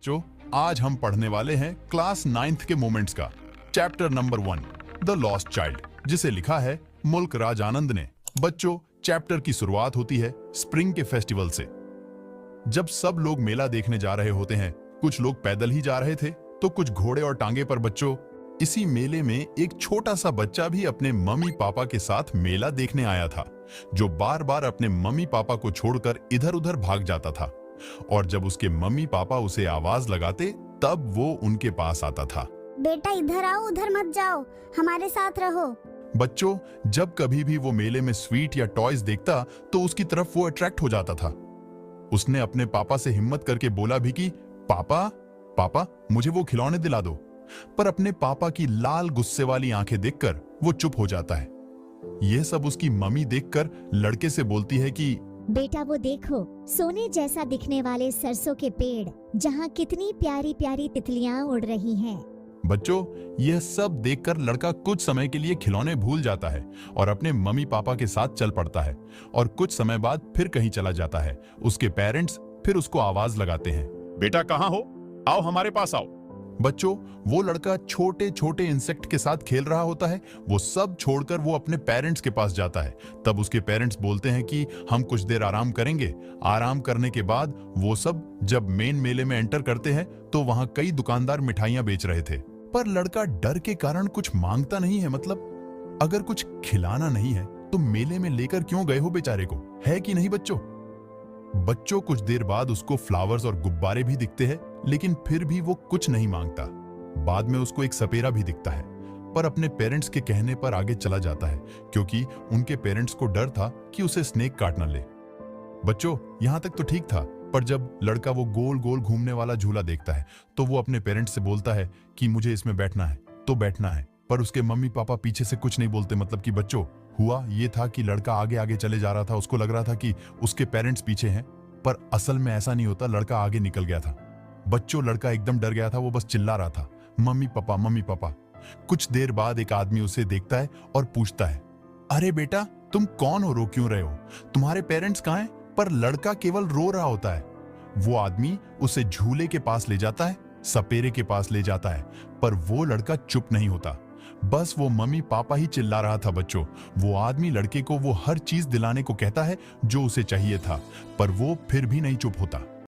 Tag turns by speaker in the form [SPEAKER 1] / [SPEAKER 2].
[SPEAKER 1] जो आज हम पढ़ने वाले हैं क्लास 9th के मोमेंट्स का chapter number 1 the lost child, जिसे लिखा है मुल्क राज आनंद ने। बच्चों, चैप्टर की शुरुआत होती है स्प्रिंग के फेस्टिवल से। जब सब लोग मेला देखने जा रहे होते हैं, कुछ लोग पैदल ही जा रहे थे तो कुछ घोड़े और टांगे पर। बच्चों, इसी मेले में एक छोटा सा बच्चा भी अपने मम्मी पापा के साथ मेला देखने आया था, जो बार बार अपने मम्मी पापा को छोड़कर इधर उधर भाग जाता था। और जब उसके मम्मी पापा उसे आवाज लगाते तब वो उनके पास आता था।
[SPEAKER 2] बेटा इधर आओ, उधर मत जाओ, हमारे साथ रहो।
[SPEAKER 1] बच्चों, जब कभी भी वो मेले में स्वीट या टॉयज देखता तो उसकी तरफ वो अट्रैक्ट हो जाता था। उसने अपने पापा से हिम्मत करके बोला भी कि पापा पापा मुझे वो खिलौने दिला दो, पर अपने पापा की लाल गुस्से वाली आंखें देखकर वो चुप हो जाता है। यह सब उसकी मम्मी देखकर लड़के से बोलती है कि
[SPEAKER 2] बेटा वो देखो, सोने जैसा दिखने वाले सरसों के पेड़, जहाँ कितनी प्यारी प्यारी तितलियां उड़ रही हैं।
[SPEAKER 1] बच्चों, यह सब देखकर लड़का कुछ समय के लिए खिलौने भूल जाता है और अपने मम्मी पापा के साथ चल पड़ता है। और कुछ समय बाद फिर कहीं चला जाता है। उसके पेरेंट्स फिर उसको आवाज लगाते हैं, बेटा कहाँ हो, आओ हमारे पास आओ। बच्चों, वो लड़का छोटे छोटे इंसेक्ट के साथ खेल रहा होता है। वो सब छोड़कर वो अपने पेरेंट्स के पास जाता है। तब उसके पेरेंट्स बोलते हैं कि हम कुछ देर आराम करेंगे। आराम करने के बाद वो सब जब मेन मेले में एंटर करते हैं तो वहां कई दुकानदार मिठाइयां बेच रहे थे। पर लड़का डर के कारण कुछ मांगता नहीं है। मतलब अगर कुछ खिलाना नहीं है तो मेले में लेकर क्यों गए हो बेचारे को, है कि नहीं बच्चों? बच्चों, कुछ देर बाद उसको फ्लावर्स और गुब्बारे भी दिखते हैं, लेकिन फिर भी वो कुछ नहीं मांगता। बाद में उसको एक सपेरा भी दिखता है, पर अपने पेरेंट्स के कहने पर आगे चला जाता है, क्योंकि उनके पेरेंट्स को डर था कि उसे स्नेक काट न ले। बच्चों, यहां तक तो ठीक था, पर जब लड़का वो गोल गोल घूमने वाला झूला देखता है तो वो अपने पेरेंट्स से बोलता है कि मुझे इसमें बैठना है तो बैठना है। पर उसके मम्मी पापा पीछे से कुछ नहीं बोलते। मतलब कि बच्चों, हुआ ये था कि लड़का आगे आगे चले जा रहा था। उसको लग रहा था कि उसके पेरेंट्स पीछे हैं, पर असल में ऐसा नहीं होता। लड़का आगे निकल गया था। बच्चों, लड़का एकदम डर गया था। वो बस चिल्ला रहा था, मम्मी पापा मम्मी पापा। कुछ देर बाद एक आदमी उसे देखता है और पूछता है, अरे बेटा तुम कौन हो, रो क्यों रहे हो, तुम्हारे पेरेंट्स कहाँ हैं? पर लड़का केवल रो रहा होता है। वो आदमी उसे झूले के पास ले जाता है, सपेरे के पास ले जाता है, पर वो लड़का चुप नहीं होता। बस वो मम्मी पापा ही चिल्ला रहा था। बच्चों, वो आदमी लड़के को वो हर चीज दिलाने को कहता है जो उसे चाहिए था, पर वो फिर भी नहीं चुप होता।